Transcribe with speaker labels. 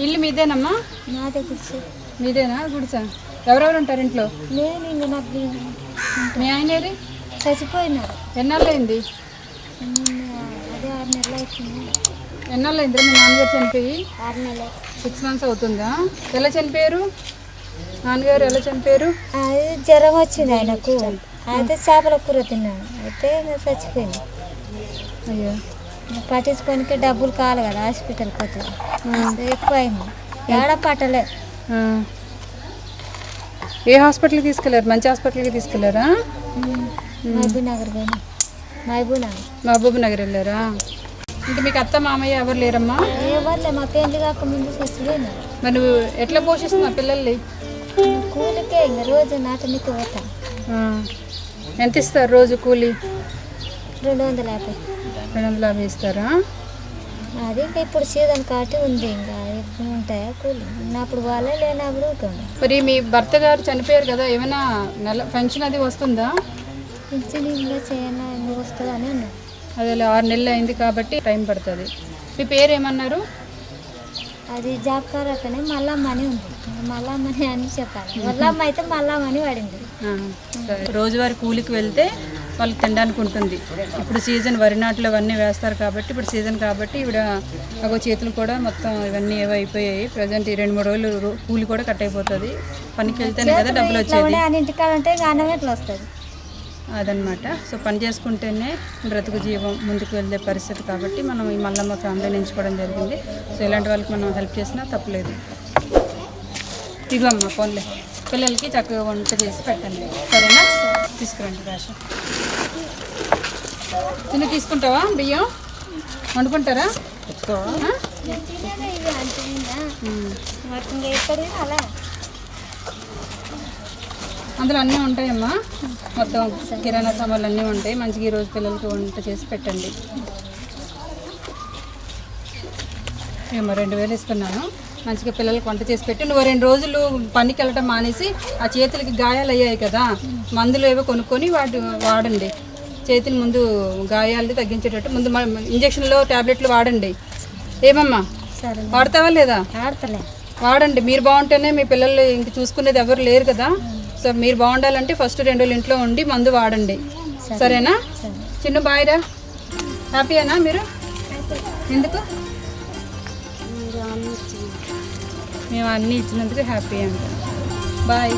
Speaker 1: ఇల్లు మీదేనమ్మా? మీదేనా గుడిసా? ఎవరెవరు ఉంటారు ఇంట్లో? మీ ఆయన
Speaker 2: చచ్చిపోయినారు.
Speaker 1: ఎన్నాళ్ళైంది?
Speaker 2: అదే 6 నెలలు అవుతుంది.
Speaker 1: ఎన్నాళ్ళైందిరా మీ నాన్నగారు చనిపోయి?
Speaker 2: 6 నెలలు.
Speaker 1: 6 months అవుతుందా? ఎలా చనిపోయారు నాన్నగారు? ఎలా చనిపోయారు?
Speaker 2: అది జ్వరం వచ్చింది ఆయనకు. అయితే చేపల కూర తిన్నాను. అయితే చచ్చిపోయింది.
Speaker 1: అయ్యో,
Speaker 2: పట్టించుకోనికి డబ్బులు కావాలి కదా, హాస్పిటల్కి పోతే ఎక్కువ అయింది. ఏడ పట్టలే.
Speaker 1: ఏ హాస్పిటల్కి తీసుకెళ్లారు? మంచి హాస్పిటల్కి తీసుకెళ్లారా?
Speaker 2: మహబూబ్ నగర్ కానీ
Speaker 1: మహబూబ్ నగర్ వెళ్ళారా? ఇంకా మీకు అత్త మామయ్య ఎవరు లేరమ్మా?
Speaker 2: ఎవరులే, మా పెళ్లి కాకముందు చచ్చిపోయినారు.
Speaker 1: మరి నువ్వు ఎట్లా పోషిస్తున్నావు పిల్లల్ని?
Speaker 2: కూలికే ఇంకా రోజు నాటనికి పోతా.
Speaker 1: ఎంత ఇస్తారు రోజు కూలి?
Speaker 2: 250.
Speaker 1: 250 ఇస్తారా?
Speaker 2: అది ఇంకా ఇప్పుడు సీజన్ కాబట్టి ఉంది. ఇంకా ఎక్కువ ఉంటాయా కూలి? ఉన్నప్పుడు వాళ్ళే, లేనప్పుడు ఉంటుంది.
Speaker 1: మరి మీ భర్త గారు చనిపోయారు కదా, ఏమైనా పెన్షన్ అది వస్తుందా?
Speaker 2: పెన్షన్ ఇంకా చేయనా ఎందుకు వస్తుందా అని అన్నా.
Speaker 1: అదే 6 నెలలు అయింది కాబట్టి టైం పడుతుంది. మీ పేరు ఏమన్నారు?
Speaker 2: అది జాబ్ కారకనే మల్లమ్మని ఉంది. మల్లమ్మని అని చెప్పాలి. మల్లమ్మ అయితే మల్లమ్మని పడింది.
Speaker 1: సరే, రోజువారి కూలికి వెళ్తే వాళ్ళకి తినడానికి ఉంటుంది. ఇప్పుడు సీజన్ వరి నాట్లు అవన్నీ వేస్తారు కాబట్టి ఇప్పుడు సీజన్ కాబట్టి ఇవిడ ఒక చేతులు కూడా మొత్తం ఇవన్నీ ఏవో అయిపోయాయి. ప్రజెంట్ ఈ 2-3 రోజులు కూలి కూడా కట్ అయిపోతుంది. పనికి వెళ్తేనే కదా డబ్బులు వచ్చేది.
Speaker 2: ఇంటికాడ ఉంటే అన్నం ఎట్లా వస్తుంది?
Speaker 1: అదనమాట. సో పని చేసుకుంటేనే బ్రతుకు జీవం ముందుకు వెళ్ళే పరిస్థితి కాబట్టి మనం ఈ మల్లమ్మ ఫ్యామిలీని ఎంచుకోవడం జరిగింది. సో ఇలాంటి వాళ్ళకి మనం హెల్ప్ చేసినా తప్పలేదు. ఇవ్వమ్మా ఫోన్లే, పిల్లలకి చక్కగా వంట చేసి పెట్టండి, సరేనా? తీసుకురండి రేషన్. తిని తీసుకుంటావా? బియ్యం వండుకుంటారా? అందులో అన్నీ ఉంటాయమ్మా, మొత్తం కిరాణా సామాన్లు అన్నీ ఉంటాయి. మంచిగా ఈరోజు పిల్లలకి వంట చేసి పెట్టండి. ఏమో 2000 ఇస్తున్నాను, మంచిగా పిల్లలకి వంట చేసి పెట్టి నువ్వు 2 రోజులు పనికి వెళ్ళటం మానేసి ఆ చేతులకి గాయాలు అయ్యాయి కదా, మందులు ఏవో కొనుక్కొని వాడండి. చేతిని ముందు గాయాలు తగ్గించేటట్టు ముందు ఇంజక్షన్లో ట్యాబ్లెట్లు వాడండి. ఏమమ్మా వాడతావా లేదా? వాడండి. మీరు బాగుంటేనే మీ పిల్లలు ఇంక చూసుకునేది ఎవరు లేరు కదా. సో మీరు బాగుండాలంటే ఫస్ట్ 2 రోజులు ఇంట్లో ఉండి మందు వాడండి, సరేనా? చిన్న బాయ్రా, హ్యాపీయేనా మీరు? ఎందుకు? మేము అన్నీ ఇచ్చినందుకు హ్యాపీ అంట. బాయ్.